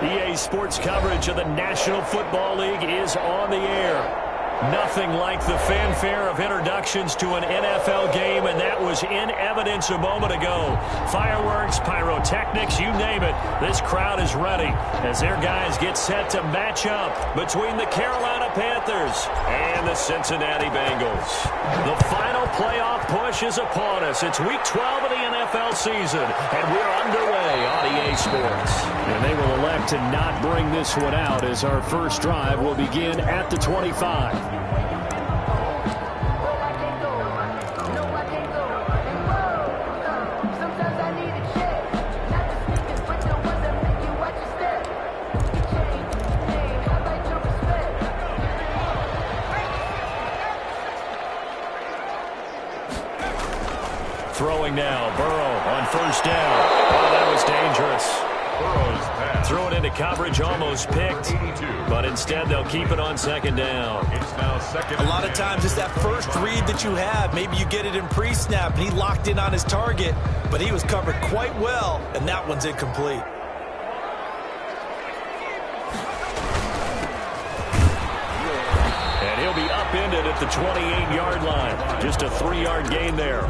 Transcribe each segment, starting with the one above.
EA Sports coverage of the National Football League is on the air. Nothing like the fanfare of introductions to an NFL game, and that was in evidence a moment ago. Fireworks, pyrotechnics, you name it. This crowd is ready as their guys get set to match up between the Carolina Panthers and the Cincinnati Bengals. The final playoff push is upon us. It's Week 12 of the NFL season, and we're underway on EA Sports. And they will elect to not bring this one out as our first drive will begin at the 25. Throwing now, Burrow on first down. Oh, that was dangerous. Throw it into coverage, almost picked, but instead they'll keep it on second down. A lot of times it's that first read that you have. Maybe you get it in pre-snap, and he locked in on his target, but he was covered quite well, and that one's incomplete. And he'll be upended at the 28-yard line. Just a 3-yard gain there.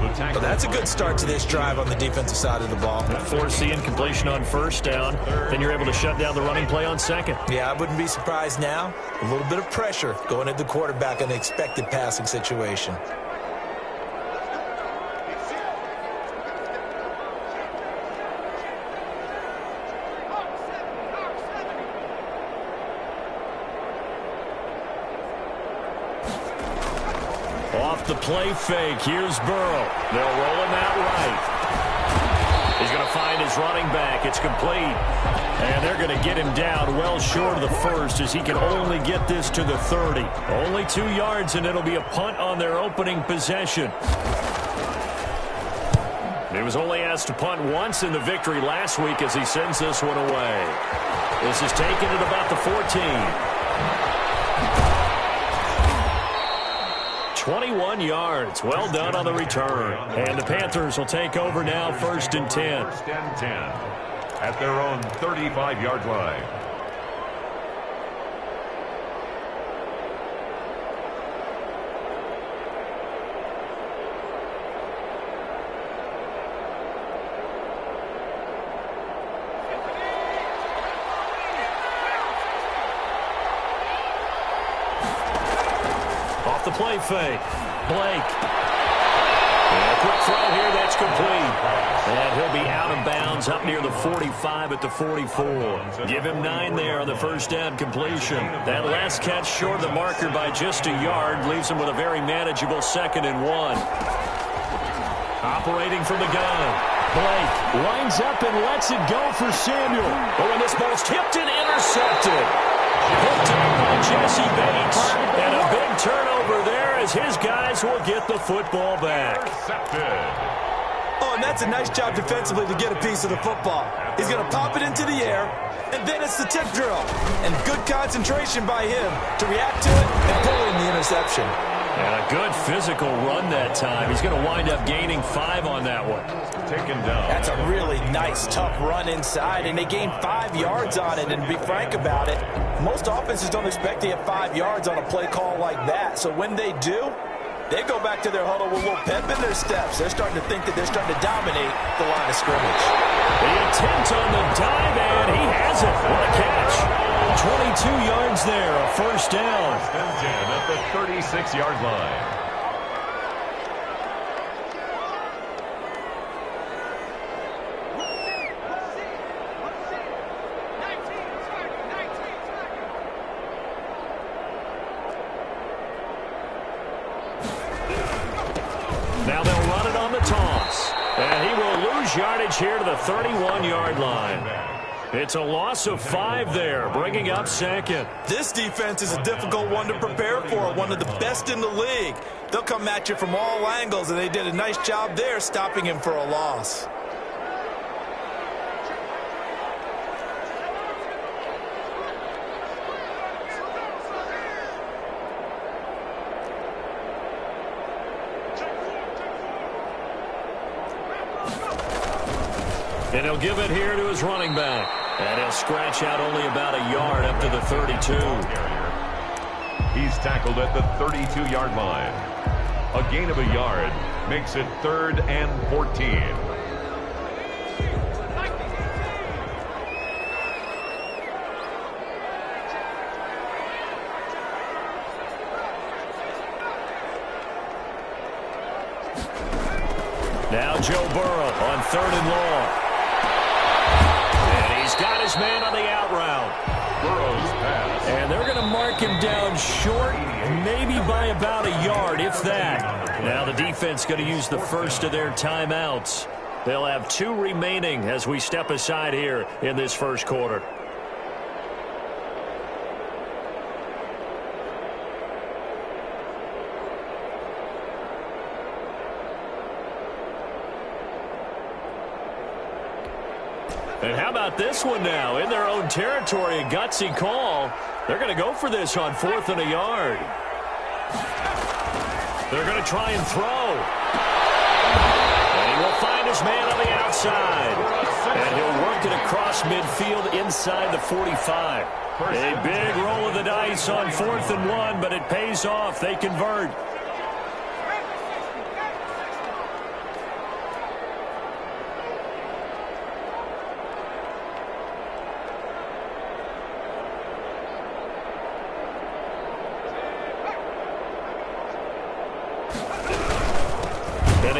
Well, that's a good start to this drive on the defensive side of the ball. Force the incompletion on first down. Then you're able to shut down the running play on second. Yeah, I wouldn't be surprised now. A little bit of pressure going at the quarterback in an expected passing situation. Off the play fake, here's Burrow. They'll roll him out right. He's going to find his running back. It's complete. And they're going to get him down well short of the first as he can only get this to the 30. Only 2 yards, and it'll be a punt on their opening possession. He was only asked to punt once in the victory last week as he sends this one away. This is taken at about the 14. 21 yards. Well done on the return. And the Panthers will take over now, 1st and 10. First and 10 at their own 35-yard line. The play fake. Blake. And a quick throw here. That's complete. And he'll be out of bounds up near the 45 at the 44. Give him 9 there on the first down completion. That last catch short of the marker by just a yard leaves him with a very manageable 2nd and 1. Operating from the gun. Blake lines up and lets it go for Samuel. Oh, and this ball's tipped and intercepted. Picked up by Jesse Bates. And a big turnover there as his guys will get the football back. Oh, and that's a nice job defensively to get a piece of the football. He's going to pop it into the air, and then it's the tip drill. And good concentration by him to react to it and pull in the interception. And a good physical run that time. He's going to wind up gaining 5 on that one. Taken down. That's a really nice, tough run inside, and they gained 5 yards on it. And to be frank about it, most offenses don't expect to get 5 yards on a play call like that. So when they do, they go back to their huddle with a little pep in their steps. They're starting to think that they're starting to dominate the line of scrimmage. The attempt on the dive, and he has it. What a catch. 22 yards there, a first down. First and 10 at the 36-yard line. Now they'll run it on the toss. And he will lose yardage here to the 31-yard line. It's a loss of 5 there, bringing up 2nd. This defense is a difficult one to prepare for, one of the best in the league. They'll come at you from all angles, and they did a nice job there stopping him for a loss. And he'll give it here to his running back. And he'll scratch out only about a yard up to the 32. He's tackled at the 32-yard line. A gain of a yard makes it 3rd and 14. Now Joe Burrow on 3rd and long. And he's got his man on the out route. Burrow's pass. And they're going to mark him down short, maybe by about a yard, if that. Now the defense going to use the first of their timeouts. They'll have 2 remaining as we step aside here in this first quarter. And how about this one now? In their own territory, a gutsy call. They're going to go for this on 4th and a yard. They're going to try and throw. And he will find his man on the outside. And he'll work it across midfield inside the 45. A big roll of the dice on 4th and 1, but it pays off. They convert.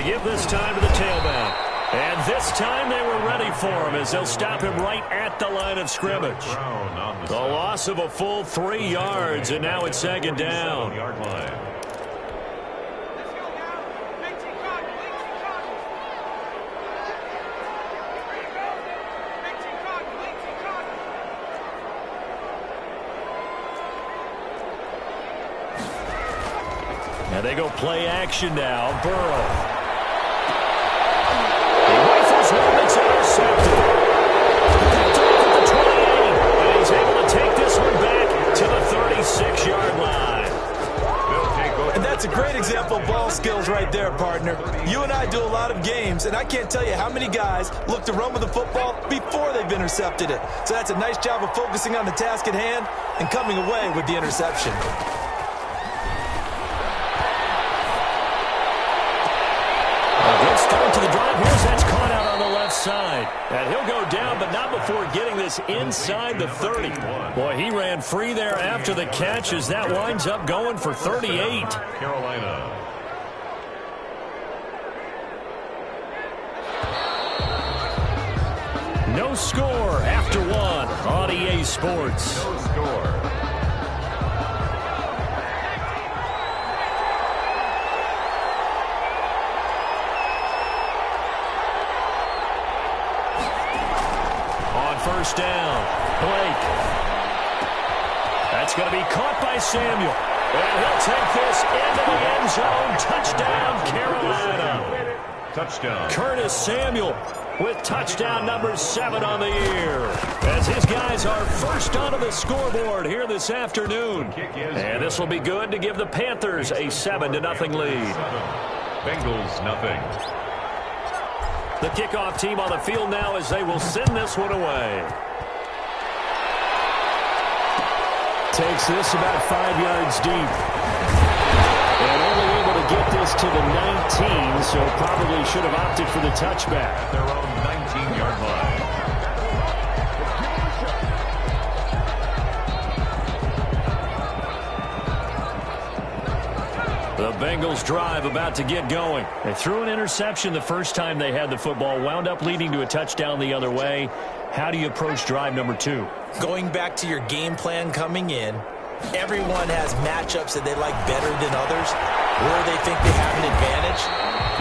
Give this time to the tailback. And this time they were ready for him as they'll stop him right at the line of scrimmage. The loss of a full 3 yards, and now it's 2nd down. Now they go play action now. Burrow. It's intercepted. Picked off at the 28. And he's able to take this one back to the 36-yard line. And that's a great example of ball skills right there, partner. You and I do a lot of games, and I can't tell you how many guys look to run with the football before they've intercepted it. So that's a nice job of focusing on the task at hand and coming away with the interception. A good start to the drive. Here's that's caught out on the left side. And he'll go down, but not before getting this inside the 30. Boy, he ran free there after the catch as that winds up going for 38. Carolina. No score after 1 on EA Sports. No score. First down. Blake. That's going to be caught by Samuel. And he'll take this into the end zone. Touchdown, Carolina. Touchdown. Curtis Samuel with touchdown number 7 on the year. As his guys are first onto the scoreboard here this afternoon. And this will be good to give the Panthers a 7-0 lead. Bengals nothing. The kickoff team on the field now as they will send this one away. Takes this about 5 yards deep. And only able to get this to the 19, so probably should have opted for the touchback. At their own 19-yard line. The Bengals drive about to get going. They threw an interception the first time they had the football, wound up leading to a touchdown the other way. How do you approach drive number 2? Going back to your game plan coming in, everyone has matchups that they like better than others, where they think they have an advantage.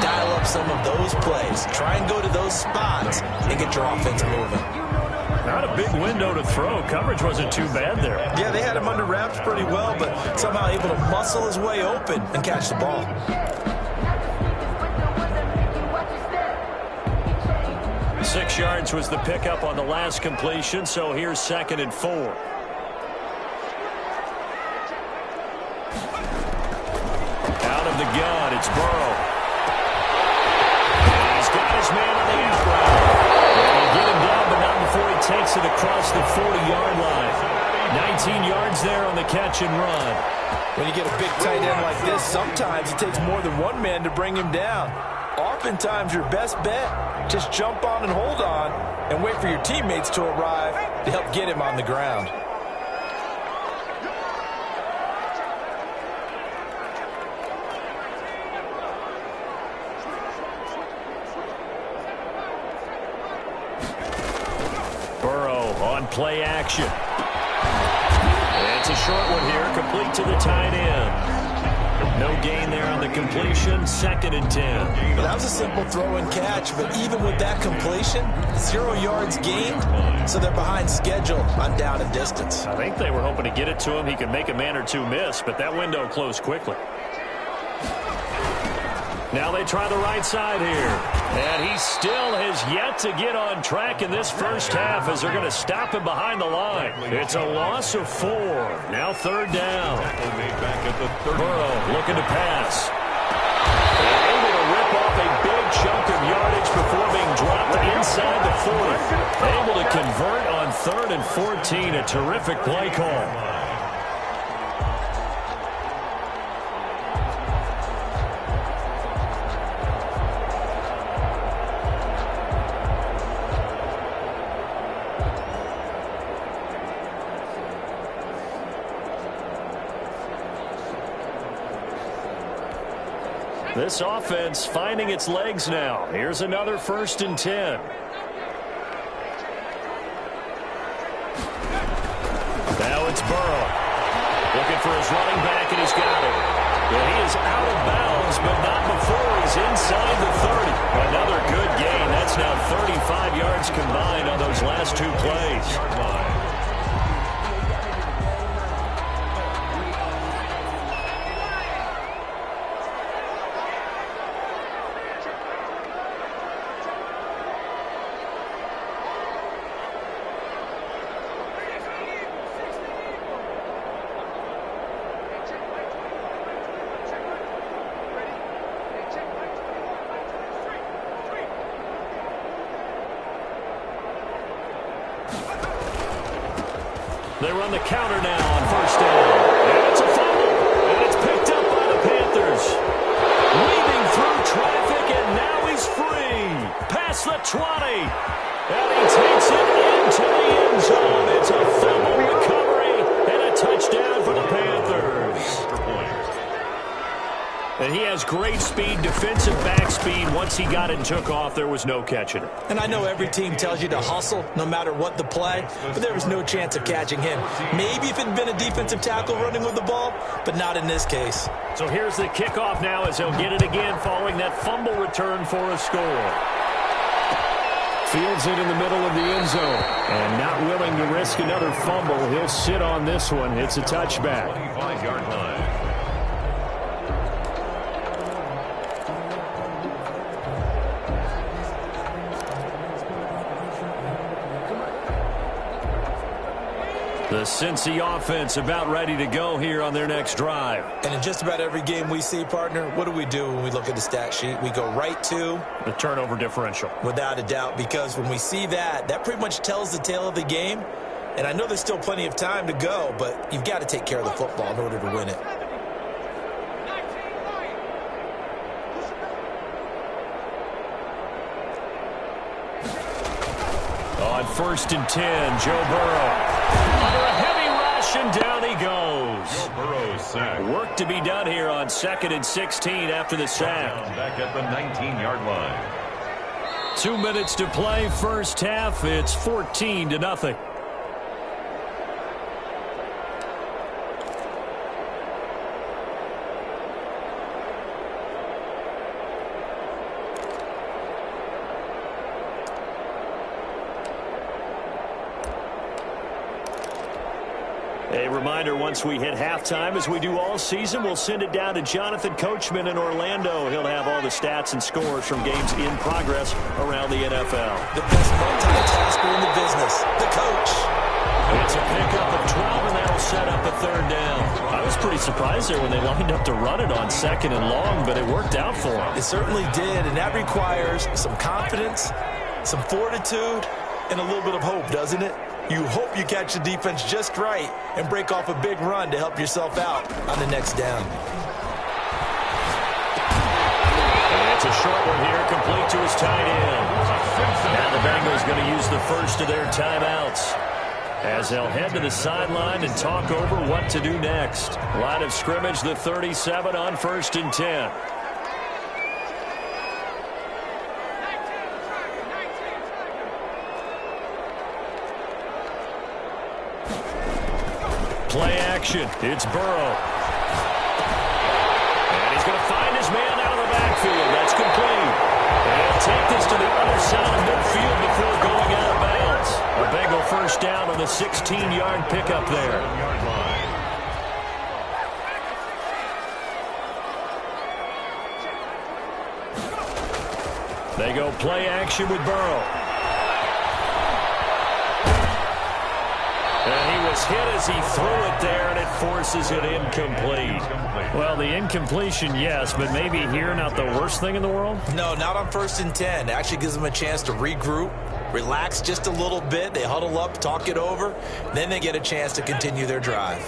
Dial up some of those plays. Try and go to those spots and get your offense moving. Not a big window to throw. Coverage wasn't too bad there. Yeah, they had him under wraps pretty well, but somehow able to muscle his way open and catch the ball. Six yards was the pickup on the last completion, so here's 2nd and 4. Out of the gun, it's Burrow. And he's got his man on the out route. He'll get him down, but not before he takes it across the 40-yard line. 19 yards there on the catch and run. When you get a big tight end like this, sometimes it takes more than one man to bring him down. Oftentimes, your best bet, just jump on and hold on and wait for your teammates to arrive to help get him on the ground. Play action. It's a short one here, complete to the tight end. No gain there on the completion, 2nd and 10. That was a simple throw and catch, but even with that completion, 0 yards gained, so they're behind schedule on down and distance. I think they were hoping to get it to him. He could make a man or two miss, but that window closed quickly. Now they try the right side here. And he still has yet to get on track in this first half as they're going to stop him behind the line. It's a loss of 4. Now 3rd down. Burrow looking to pass. Able to rip off a big chunk of yardage before being dropped inside the 40. Able to convert on 3rd and 14. A terrific play call. This offense finding its legs now. Here's another 1st and 10. Now it's Burrow. Looking for his running back, and he's got it. Well, he is out of bounds, but not before he's inside the 30. Another good gain. That's now 35 yards combined on those last 2 plays. They run the counter now on 1st down. And it's a fumble. And it's picked up by the Panthers. Weaving through traffic, and now he's free. Past the 20. And he takes it into the end zone. It's a fumble recovery and a touchdown for the Panthers. And he has great speed, defensive back speed. Once he got it and took off, there was no catching it. And I know every team tells you to hustle no matter what the play, but there was no chance of catching him. Maybe if it had been a defensive tackle running with the ball, but not in this case. So here's the kickoff now as he'll get it again following that fumble return for a score. Fields it in the middle of the end zone. And not willing to risk another fumble, he'll sit on this one. It's a touchback. 25-yard line. The Cincy offense about ready to go here on their next drive. And in just about every game we see, partner, what do when we look at the stat sheet? We go right to the turnover differential. Without a doubt, because when we see that, that pretty much tells the tale of the game. And I know there's still plenty of time to go, but you've got to take care of the football in order to win it. On 1st and 10, Joe Burrow. Under a heavy rush, and down he goes. Joe Burrow sack. Work to be done here on 2nd and 16 after the sack. Back at the 19-yard line. 2 minutes to play, first half. It's 14-0. A reminder, once we hit halftime, as we do all season, we'll send it down to Jonathan Coachman in Orlando. He'll have all the stats and scores from games in progress around the NFL. The best multitasker in the business, the coach. It's a pickup of 12, and that'll set up a 3rd down. I was pretty surprised there when they lined up to run it on 2nd and long, but it worked out for them. It certainly did, and that requires some confidence, some fortitude, and a little bit of hope, doesn't it? You hope you catch the defense just right and break off a big run to help yourself out on the next down. And it's a short one here, complete to his tight end. And the Bengals going to use the first of their timeouts as they'll head to the sideline and talk over what to do next. Line of scrimmage, the 37 on 1st and 10. Play action. It's Burrow. And he's going to find his man out of the backfield. That's complete. And he'll take this to the other side of midfield before going out of bounds. A Bengal first down on the 16-yard pickup there. They go play action with Burrow. And he was hit as he threw it there, and it forces it incomplete. Well, the incompletion, yes, but maybe here not the worst thing in the world? No, not on 1st and 10. It actually gives them a chance to regroup, relax just a little bit. They huddle up, talk it over. Then they get a chance to continue their drive.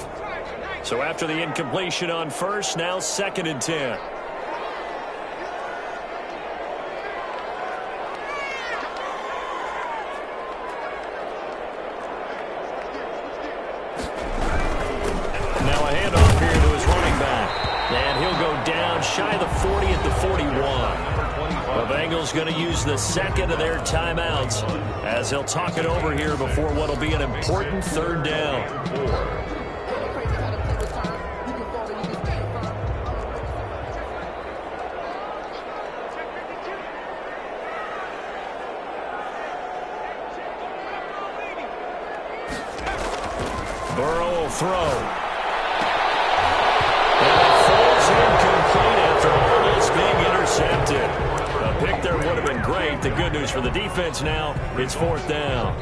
So after the incompletion on first, now 2nd and 10. Shy of the 40 at the 41. The Bengals going to use the second of their timeouts as they'll talk it over here before what will be an important 3rd down. Burrow will throw. Being intercepted. A pick there would have been great. The good news for the defense now, it's 4th down.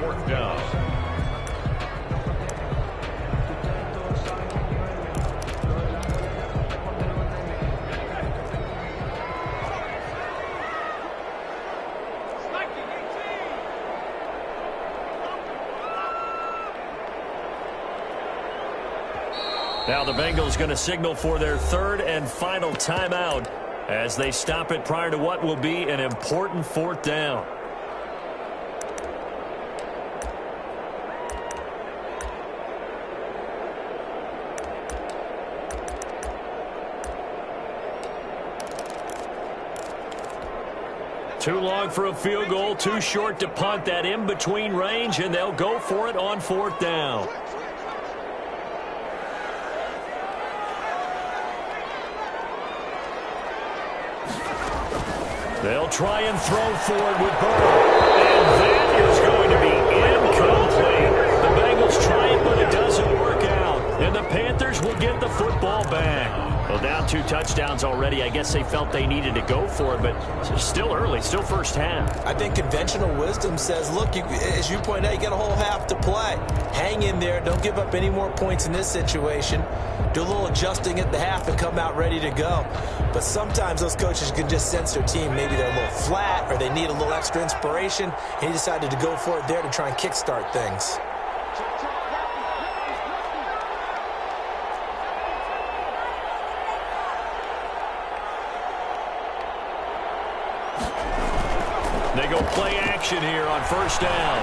Now the Bengals going to signal for their 3rd and final timeout as they stop it prior to what will be an important 4th down. Too long for a field goal, too short to punt. That in-between range, and they'll go for it on 4th down. They'll try and throw forward with Burrow. And that is going to be incomplete. The Bengals try it, but it doesn't work out. And the Panthers will get the football back. Well, down 2 touchdowns already. I guess they felt they needed to go for it, but it's still early, still first half. I think conventional wisdom says, look, as you point out, you got a whole half to play. Hang in there. Don't give up any more points in this situation. Do a little adjusting at the half and come out ready to go. But sometimes those coaches can just sense their team. Maybe they're a little flat or they need a little extra inspiration. And he decided to go for it there to try and kickstart things. They go play action here on 1st down.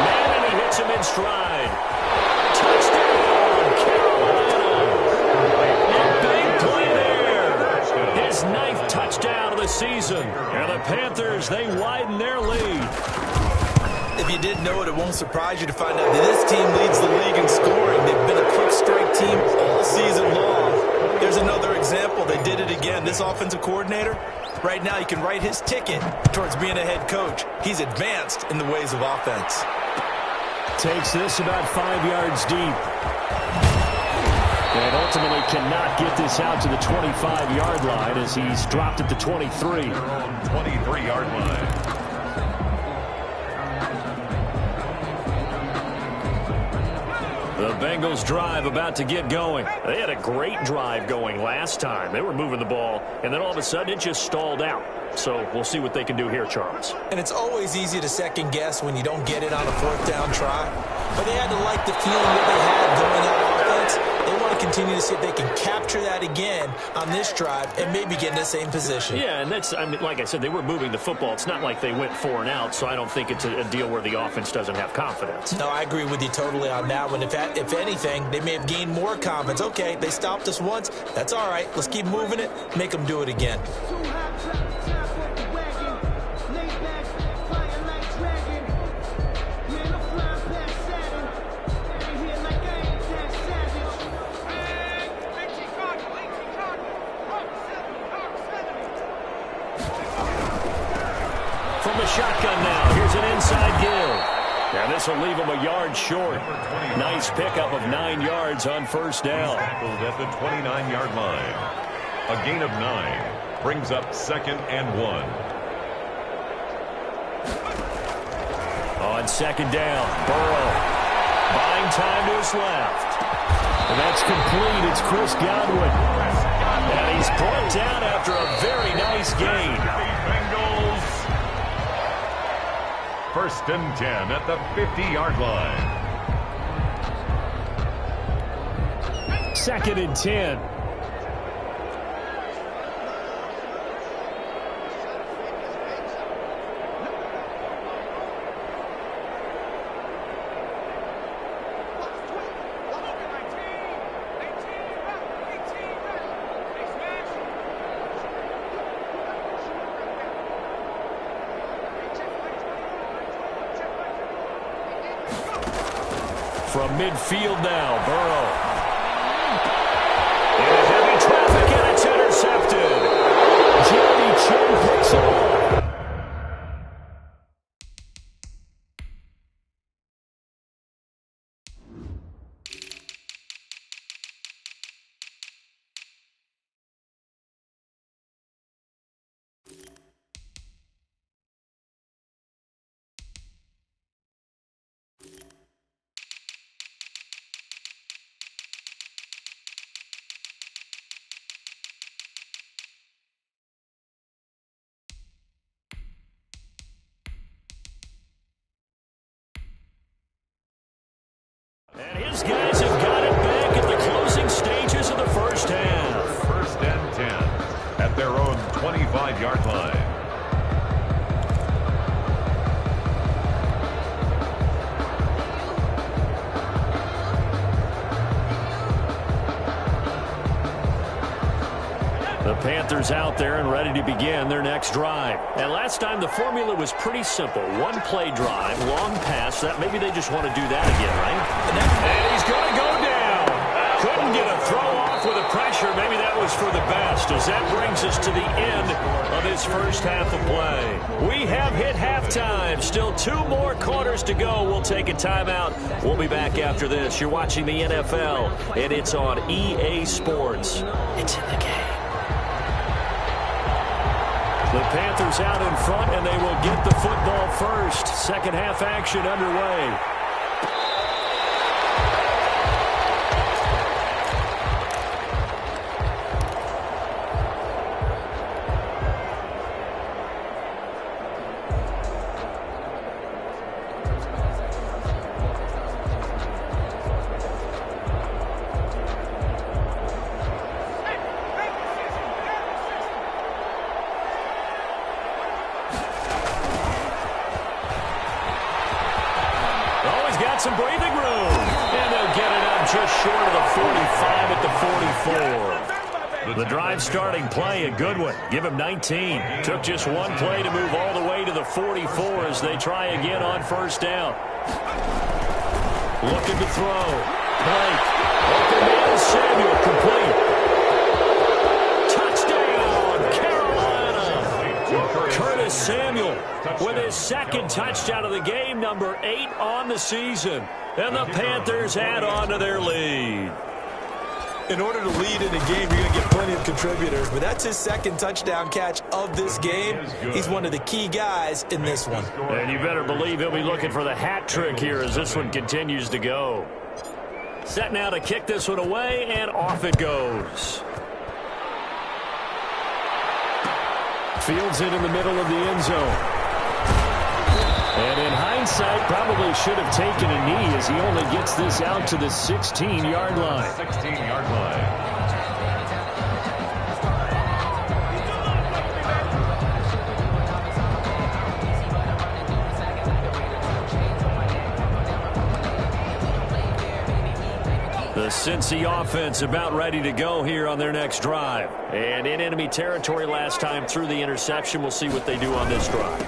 Man, and he hits him in stride. Touchdown, Carolina. A big play there. His 9th touchdown of the season. And the Panthers, they widen their lead. If you didn't know it, it won't surprise you to find out that this team leads the league in scoring. They've been a quick strike team all season long. There's another example. They did it again. This offensive coordinator, right now, you can write his ticket towards being a head coach. He's advanced in the ways of offense. Takes this about 5 yards deep. And ultimately cannot get this out to the 25-yard line as he's dropped at the 23. 23-yard line. The Bengals drive about to get going. They had a great drive going last time. They were moving the ball, and then all of a sudden it just stalled out. So we'll see what they can do here, Charles. And it's always easy to second guess when you don't get it on a fourth down try. But they had to like the feeling that they had going on offense. They want to continue to see if they can capture that again on this drive and maybe get in the same position. Yeah, and that's, I mean, like I said, they were moving the football. It's not like they went 4 and out, so I don't think it's a deal where the offense doesn't have confidence. No, I agree with you totally on that one. If anything, they may have gained more confidence. Okay, they stopped us once. That's all right. Let's keep moving it. Make them do it again. From the shotgun now, here's an inside give. Now this will leave him a yard short. Nice pickup of 9 yards on first down. Tackled at the 29-yard line. A gain of 9 brings up 2nd and 1. On second down, Burrow buying time to his left. And that's complete. It's Chris Godwin. And he's brought down after a very nice gain. Bengals. 1st and 10 at the 50-yard line. 2nd and 10. From midfield now, Burrow. In heavy traffic, and it's intercepted. Jeremy Chin picks it up. And his guys have got it back at the closing stages of the first half. 1st and 10 at their own 25-yard line. The Panthers out there and ready to begin their next drive. And last time the formula was pretty simple. 1-play drive, long pass. That maybe they just want to do that again, right? And he's going to go down. Couldn't get a throw off with the pressure. Maybe that was for the best, as that brings us to the end of this first half of play. We have hit halftime. Still 2 more quarters to go. We'll take a timeout. We'll be back after this. You're watching the NFL, and it's on EA Sports. It's in the game. The Panthers out in front, and they will get the football first. Second half action underway. Some breathing room. And they'll get it up just short of the 45 at the 44. The drive starting play, a good one. Give him 19. Took just 1 play to move all the way to the 44 as they try again on first down. Looking to throw. Blake. Open man, Samuel, complete. Touchdown, Carolina. Curtis Samuel with his 2nd touchdown of the game, number 8 on the season. And the Panthers add on to their lead. In order to lead in a game, you're going to get plenty of contributors. But that's his 2nd touchdown catch of this game. He's one of the key guys in this one. And you better believe he'll be looking for the hat trick here as this one continues to go. Set now to kick this one away, and off it goes. Fields it in the middle of the end zone. And in hindsight, probably should have taken a knee as he only gets this out to the 16-yard line. 16-yard line. The Cincy offense about ready to go here on their next drive. And in enemy territory last time through the interception. We'll see what they do on this drive.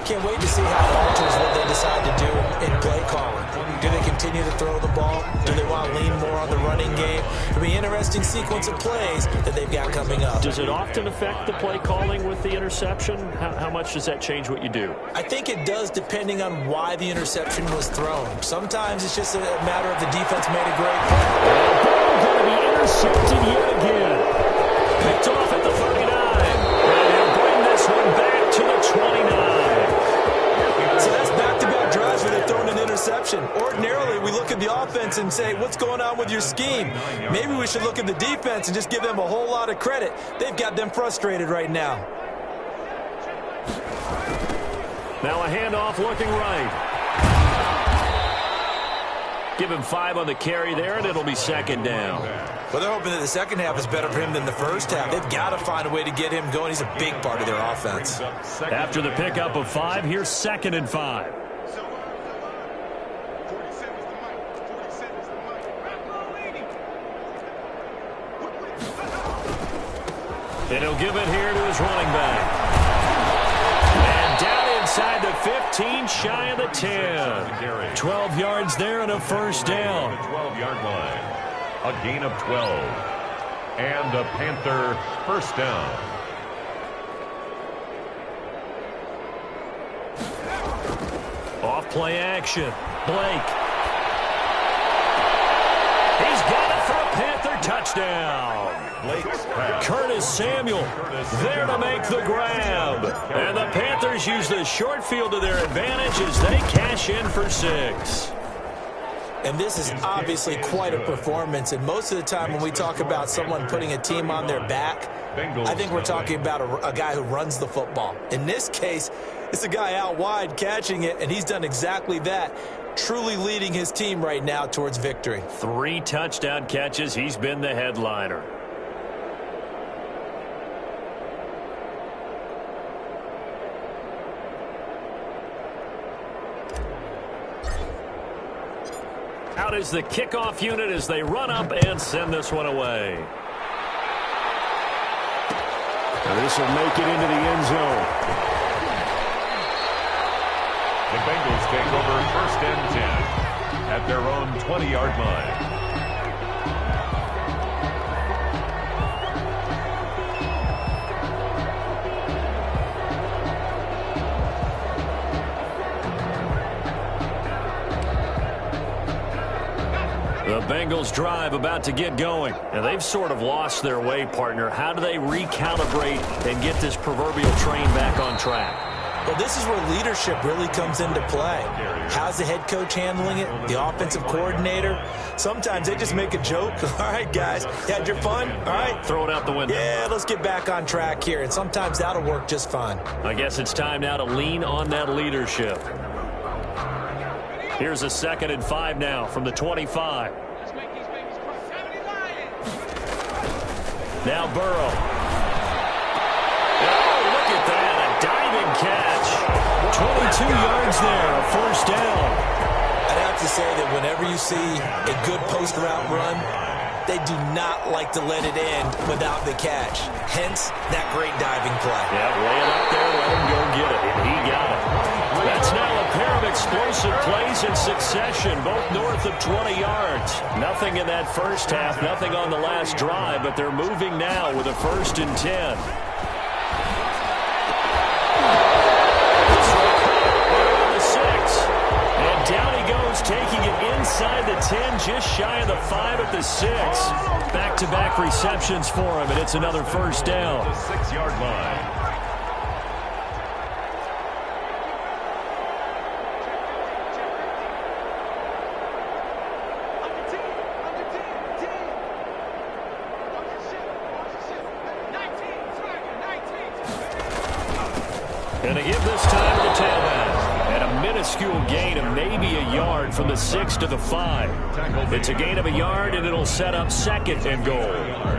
Can't wait to see how it alters what they decide to do in play calling. Do they continue to throw the ball? Do they want to lean more on the running game? It'll be an interesting sequence of plays that they've got coming up. Does it often affect the play calling with the interception? How much does that change what you do? I think it does depending on why the interception was thrown. Sometimes it's just a matter of the defense made a great play. Going to be intercepted yet again. Picked off at the 39. And he'll bring this one back to the 29. So that's back-to-back drives where they've thrown an interception. Ordinarily, we look at the offense and say, what's going on with your scheme? Maybe we should look at the defense and just give them a whole lot of credit. They've got them frustrated right now. Now a handoff looking right. Give him 5 on the carry there, and it'll be second down. Well, they're hoping that the second half is better for him than the first half. They've got to find a way to get him going. He's a big part of their offense. After the pickup of 5, here's 2nd and 5. And he'll give it here to his running back. And down inside the 15, shy of the 10. 12 yards there and a first down. 12-yard line. A gain of 12. And a Panther first down. Off play action. Blake. He's got it for a Panther touchdown. Blake's pass. Curtis Samuel there to make the grab. And the Panthers use the short field to their advantage as they cash in for 6. And this is obviously quite a performance. And most of the time when we talk about someone putting a team on their back, I think we're talking about a guy who runs the football. In this case, it's a guy out wide catching it, and he's done exactly that, truly leading his team right now towards victory. 3 touchdown catches. He's been the headliner. Out is the kickoff unit as they run up and send this one away. And this will make it into the end zone. The Bengals take over 1st and 10 at their own 20-yard line. The Bengals drive about to get going. And they've sort of lost their way, partner. How do they recalibrate and get this proverbial train back on track? Well, this is where leadership really comes into play. How's the head coach handling it? The offensive coordinator? Sometimes they just make a joke. All right, guys, you had your fun? All right. Throw it out the window. Yeah, let's get back on track here. And sometimes that'll work just fine. I guess it's time now to lean on that leadership. Here's a 2nd and 5 now from the 25. Now Burrow. Oh, look at that. A diving catch. 22 yards there. A first down. I'd have to say that whenever you see a good post route run, they do not like to let it end without the catch. Hence, that great diving play. Yeah, lay it up there, let him go get it. And he got it. That's now a pair of explosive plays in succession, both north of 20 yards. Nothing in that first half, nothing on the last drive, but they're moving now with a 1st and 10. The 6. And down he goes, taking it inside the 10, just shy of the 5 at the 6. Back-to-back receptions for him, and it's another first down. The 6-yard line. And they give this time to the tailback. And a minuscule gain of maybe a yard from the 6 to the 5. It's a gain of a yard, and it'll set up 2nd and goal.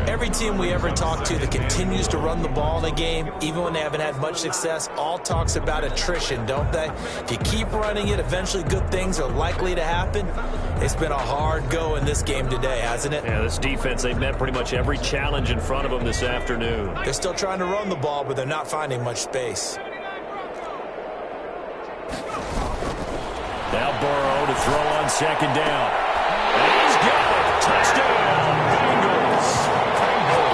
Every team we ever talk to that continues to run the ball in a game, even when they haven't had much success, all talks about attrition, don't they? If you keep running it, eventually good things are likely to happen. It's been a hard go in this game today, hasn't it? Yeah, this defense, they've met pretty much every challenge in front of them this afternoon. They're still trying to run the ball, but they're not finding much space. Now Burrow to throw on 2nd down. And he's got it. Touchdown, Bengals.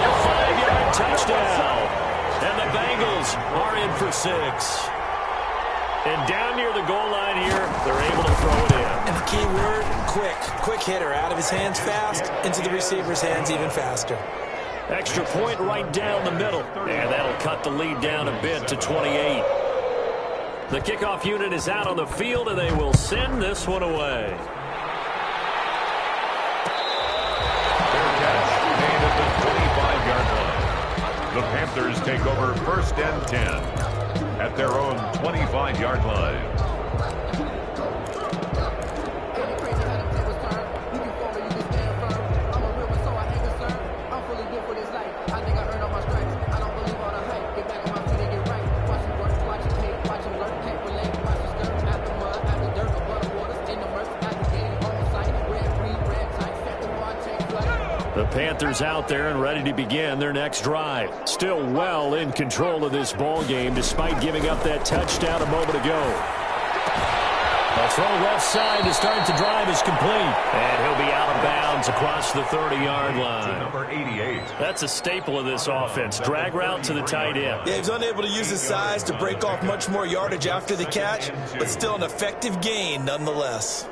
A 5-yard touchdown. And the Bengals are in for 6. And down near the goal line here, they're able to throw it in. And the key word, quick. Quick hitter. Out of his hands fast, into the receiver's hands even faster. Extra point right down the middle. And that'll cut the lead down a bit to 28. The kickoff unit is out on the field, and they will send this one away. Fair catch made at the 25-yard line. The Panthers take over 1st and 10 at their own 25-yard line. The Panthers out there and ready to begin their next drive. Still well in control of this ball game despite giving up that touchdown a moment ago. A throw left side to start the drive is complete. And he'll be out of bounds across the 30-yard line. Number 88. That's a staple of this offense. Drag route to the tight end. Yeah, he's unable to use his size to break off much more yardage after the catch, but still an effective gain nonetheless.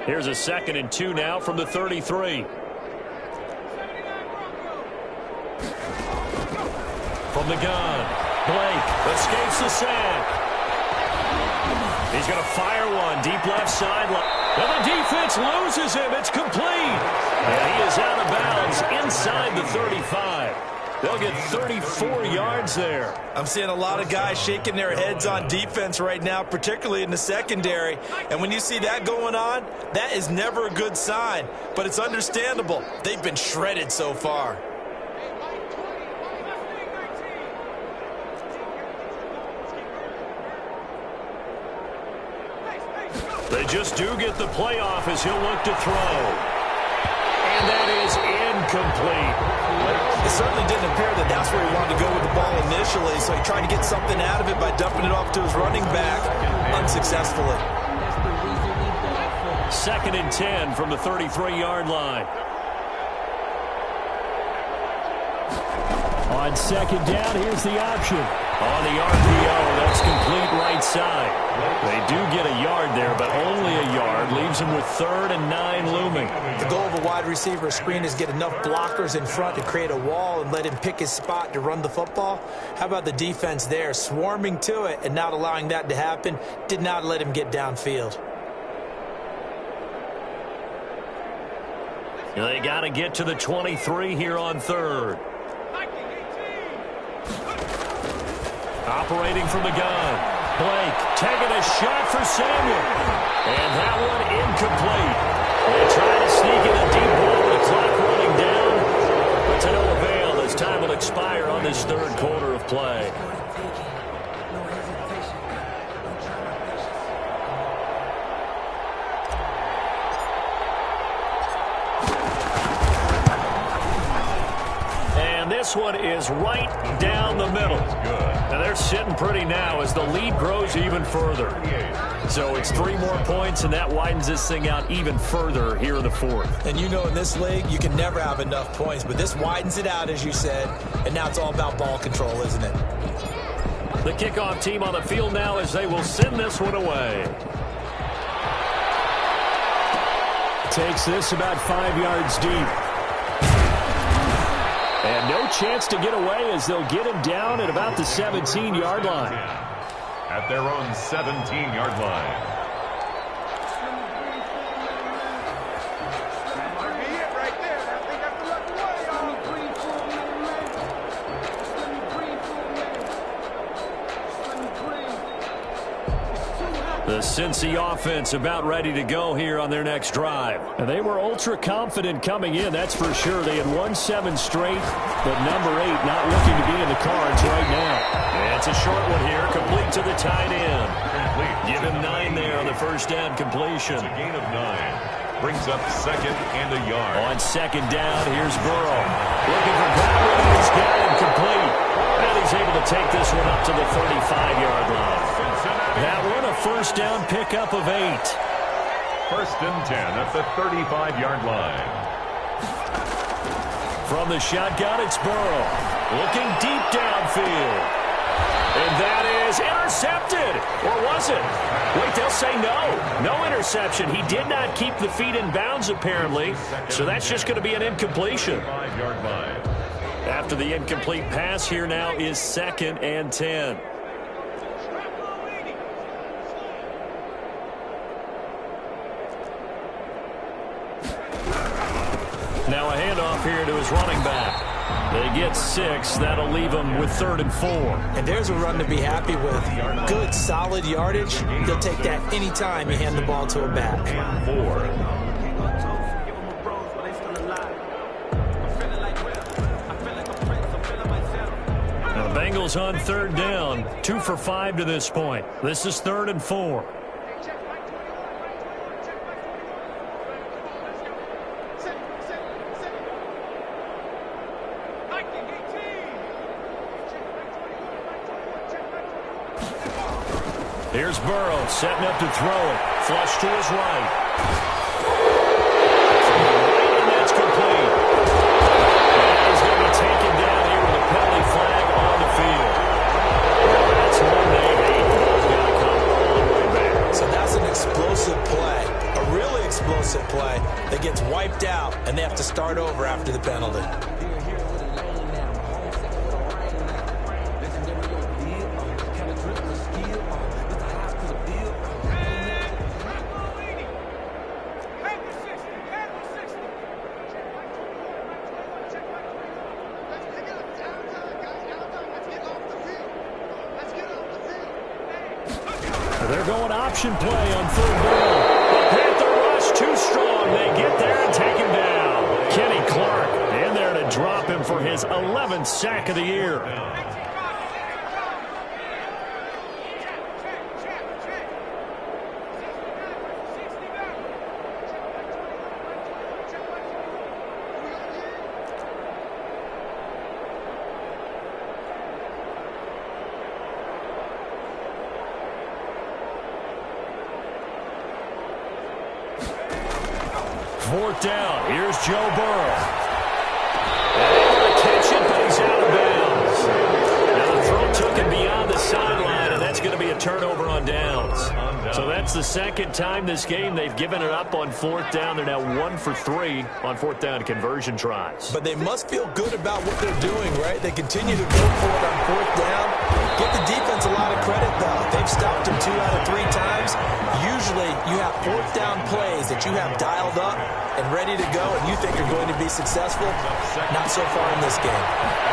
Here's a 2nd and 2 now from the 33. From the gun, Blake escapes the sack. He's going to fire one deep left sideline. And the defense loses him. It's complete. And he is out of bounds inside the 35. They'll get 34 yards there. I'm seeing a lot of guys shaking their heads on defense right now, particularly in the secondary. And when you see that going on, that is never a good sign. But it's understandable. They've been shredded so far. They just do get the playoff as he'll look to throw. And that is incomplete. It certainly didn't appear that that's where he wanted to go with the ball initially, so he tried to get something out of it by dumping it off to his running back unsuccessfully. 2nd and 10 from the 33-yard line. On 2nd down, here's the option. On the RPO, that's complete right side. They do get a yard there, but only a yard. Leaves them with 3rd and 9 looming. The goal of a wide receiver screen is get enough blockers in front to create a wall and let him pick his spot to run the football. How about the defense there, swarming to it and not allowing that to happen? Did not let him get downfield. They got to get to the 23 here on 3rd. Operating from the gun. Blake taking a shot for Samuel. And that one incomplete. They try to sneak in a deep ball with the clock running down. But to no avail as time will expire on this 3rd quarter of play. This one is right down the middle. Now they're sitting pretty now as the lead grows even further. So it's 3 more points, and that widens this thing out even further here in the 4th. And you know in this league, you can never have enough points, but this widens it out, as you said, and now it's all about ball control, isn't it? The kickoff team on the field now as they will send this one away. Takes this about 5 yards deep. And no chance to get away as they'll get him down at about the 17-yard line. At their own 17-yard line. The Cincy offense about ready to go here on their next drive. And they were ultra confident coming in, that's for sure. They had won 7 straight, but number 8 not looking to be in the cards right now. And it's a short one here, complete to the tight end. Give him 9 there on the first down completion. It's a gain of 9. Brings up 2nd and a yard. On 2nd down, here's Burrow. Looking for Godwin, and he's got him complete. And he's able to take this one up to the 35-yard line. That one a first down pickup of 8. 1st and 10 at the 35-yard line. From the shotgun, it's Burrow. Looking deep downfield. And that is intercepted. Or was it? Wait, they'll say no. No interception. He did not keep the feet in bounds, apparently. So that's just going to be an incompletion. 5-yard line. After the incomplete pass, here now is 2nd and 10. Now a handoff here to his running back. They get 6. That'll leave them with 3rd and 4. And there's a run to be happy with. Good, solid yardage. He'll take that any time you hand the ball to a back. And 4. The Bengals on 3rd down. 2 for 5 to this point. This is 3rd and 4. Here's Burrow setting up to throw it. Flush to his right. And that's complete. And he's going to be taken down here with a penalty flag on the field. That's one they hate. The ball's got to come all the way back. So that's an explosive play. A really explosive play that gets wiped out, and they have to start over after the penalty. They're going option play on 3rd down. The Panther rush too strong. They get there and take him down. Kenny Clark in there to drop him for his 11th sack of the year. Fourth down. Here's Joe Burrow. And able to catch it, but he's out of bounds. Now the throw took him beyond the sideline, and that's going to be a turnover on downs. So that's the 2nd time this game they've given it up on 4th down. They're now 1 for 3 on 4th down conversion tries. But they must feel good about what they're doing, right? They continue to go for it on 4th down. Give the defense a lot of credit, though. They've stopped him 2 out of 3 times. Usually you have 4th down plays that you have dialed up and ready to go, and you think are going to be successful. Not so far in this game.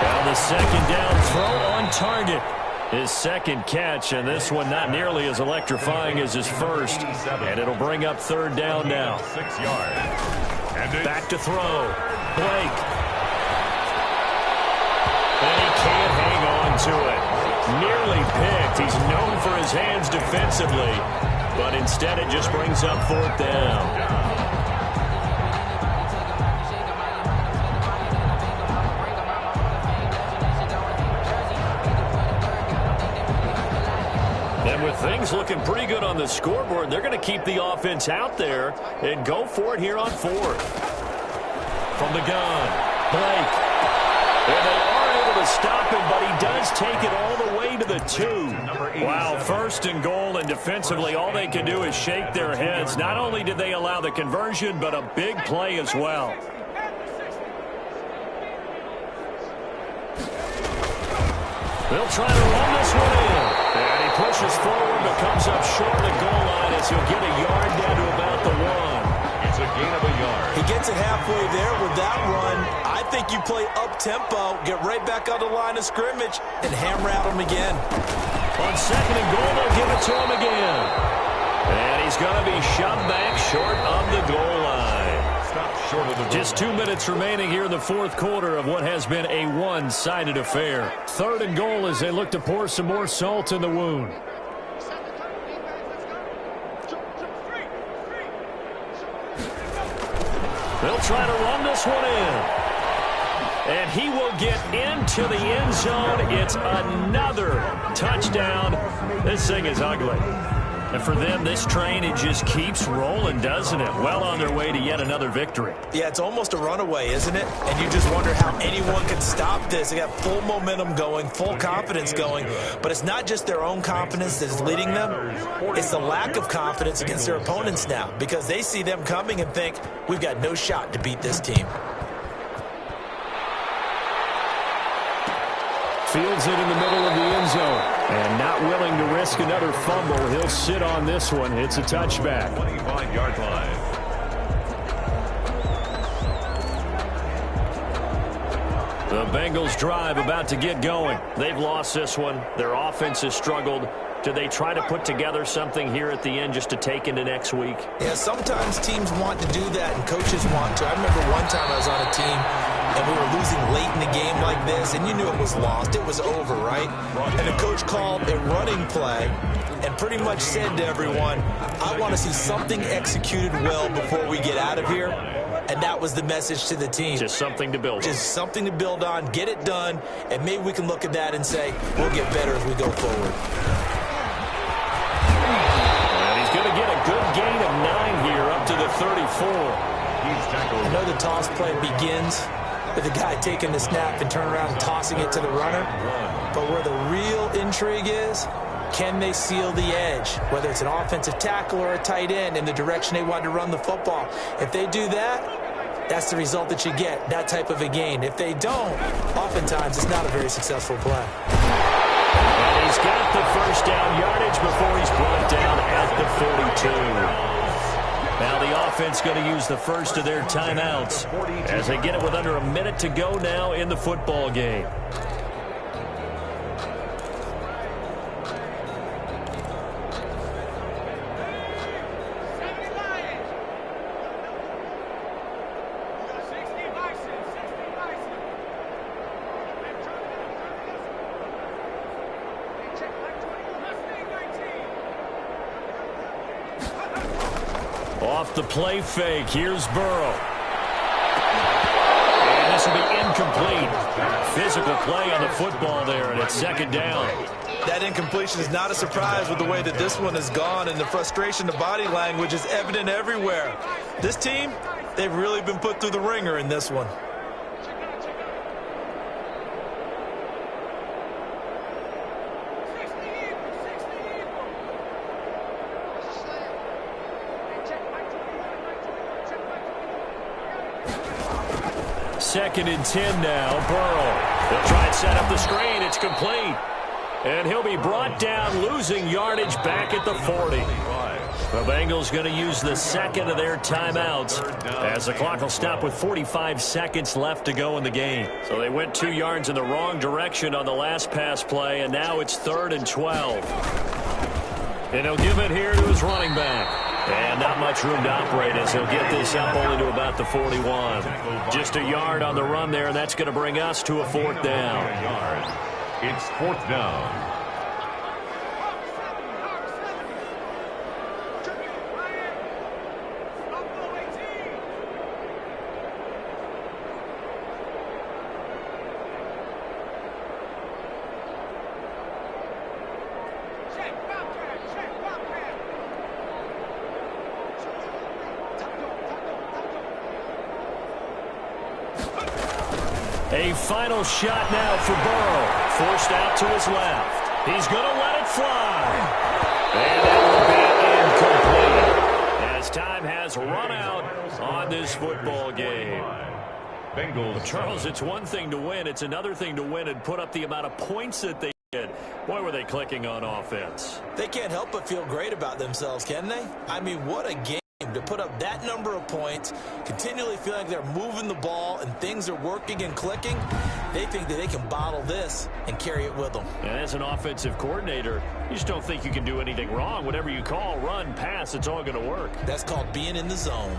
Well, the 2nd down throw on target. His 2nd catch, and this one not nearly as electrifying as his first. And it'll bring up 3rd down now. 6 yards. Back to throw. Blake. And he can't hang on to it. Nearly picked. He's known for his hands defensively, but instead it just brings up 4th down. And with things looking pretty good on the scoreboard, they're going to keep the offense out there and go for it here on 4th. From the gun, Blake. And they are able to stop him, but he does take it all the way to the 2. Wow, 1st and goal, and defensively all they can do is shake their heads. Not only did they allow the conversion, but a big play as well. They'll try to run this one in. And he pushes forward but comes up short of the goal line as he'll get a yard down to about the 1. It's a gain of a yard. He gets it halfway there with that run. I think you play up-tempo, get right back on the line of scrimmage, and hammer at him again. On 2nd and goal, they'll give it to him again. And he's going to be shoved back short of the goal line. Short of the Just 2 minutes remaining here in the 4th quarter of what has been a one-sided affair. 3rd and goal as they look to pour some more salt in the wound. They'll try to run this one in. And he will get into the end zone. It's another touchdown. This thing is ugly. And for them, this train, it just keeps rolling, doesn't it? Well on their way to yet another victory. Yeah, it's almost a runaway, isn't it? And you just wonder how anyone can stop this. They got full momentum going, full confidence going. But it's not just their own confidence that's leading them. It's the lack of confidence against their opponents now, because they see them coming and think, we've got no shot to beat this team. Fields it in the middle of the end zone. And not willing to risk another fumble. He'll sit on this one. It's a touchback. 25-yard line. The Bengals drive about to get going. They've lost this one. Their offense has struggled. Do they try to put together something here at the end just to take into next week? Yeah, sometimes teams want to do that and coaches want to. I remember one time I was on a team and we were losing late in the game like this, and you knew it was lost. It was over, right? And the coach called a running play and pretty much said to everyone, I want to see something executed well before we get out of here. And that was the message to the team. Just something to build on. Just something to build on, get it done, and maybe we can look at that and say, we'll get better as we go forward. And he's going to get a good gain of 9 here up to the 34. I know the toss play begins with the guy taking the snap and turning around and tossing it to the runner. But where the real intrigue is, can they seal the edge, whether it's an offensive tackle or a tight end, in the direction they want to run the football? If they do that, that's the result that you get, that type of a gain. If they don't, oftentimes it's not a very successful play. And he's got the first down yardage before he's brought down at the 42. Now the offense going to use the first of their timeouts as they get it with under a minute to go now in the football game. Off the play fake, here's Burrow. And this will be incomplete. Physical play on the football there, and it's 2nd down. That incompletion is not a surprise with the way that this one has gone, and the frustration, the body language is evident everywhere. This team, they've really been put through the ringer in this one. Second and 10 now. Burrow. They'll try and set up the screen. It's complete. And he'll be brought down, losing yardage back at the 40. The Bengals going to use the second of their timeouts as the clock will stop with 45 seconds left to go in the game. So they went 2 yards in the wrong direction on the last pass play, and now it's 3rd and 12. And he'll give it here to his running back. And not much room to operate as he'll get this up only to about the 41. Just a yard on the run there, and that's going to bring us to a 4th down. It's 4th down. A final shot now for Burrow. Forced out to his left. He's going to let it fly. And that will be incomplete as time has run out on this football game. Bengals. Charles, it's one thing to win. It's another thing to win and put up the amount of points that they Boy, were they clicking on offense. They can't help but feel great about themselves, can they? I mean, what a game to put up that number of points, continually feeling like they're moving the ball and things are working and clicking. They think that they can bottle this and carry it with them. And as an offensive coordinator, you just don't think you can do anything wrong. Whatever you call, run, pass, it's all going to work. That's called being in the zone.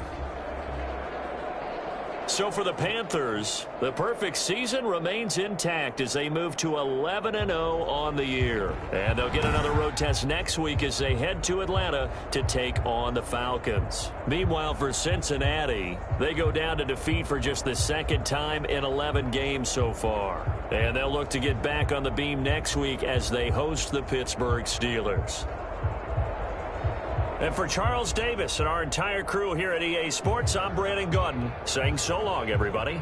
So for the Panthers, the perfect season remains intact as they move to 11-0 on the year. And they'll get another road test next week as they head to Atlanta to take on the Falcons. Meanwhile, for Cincinnati, they go down to defeat for just the second time in 11 games so far. And they'll look to get back on the beam next week as they host the Pittsburgh Steelers. And for Charles Davis and our entire crew here at EA Sports, I'm Brandon Gaudin saying so long, everybody.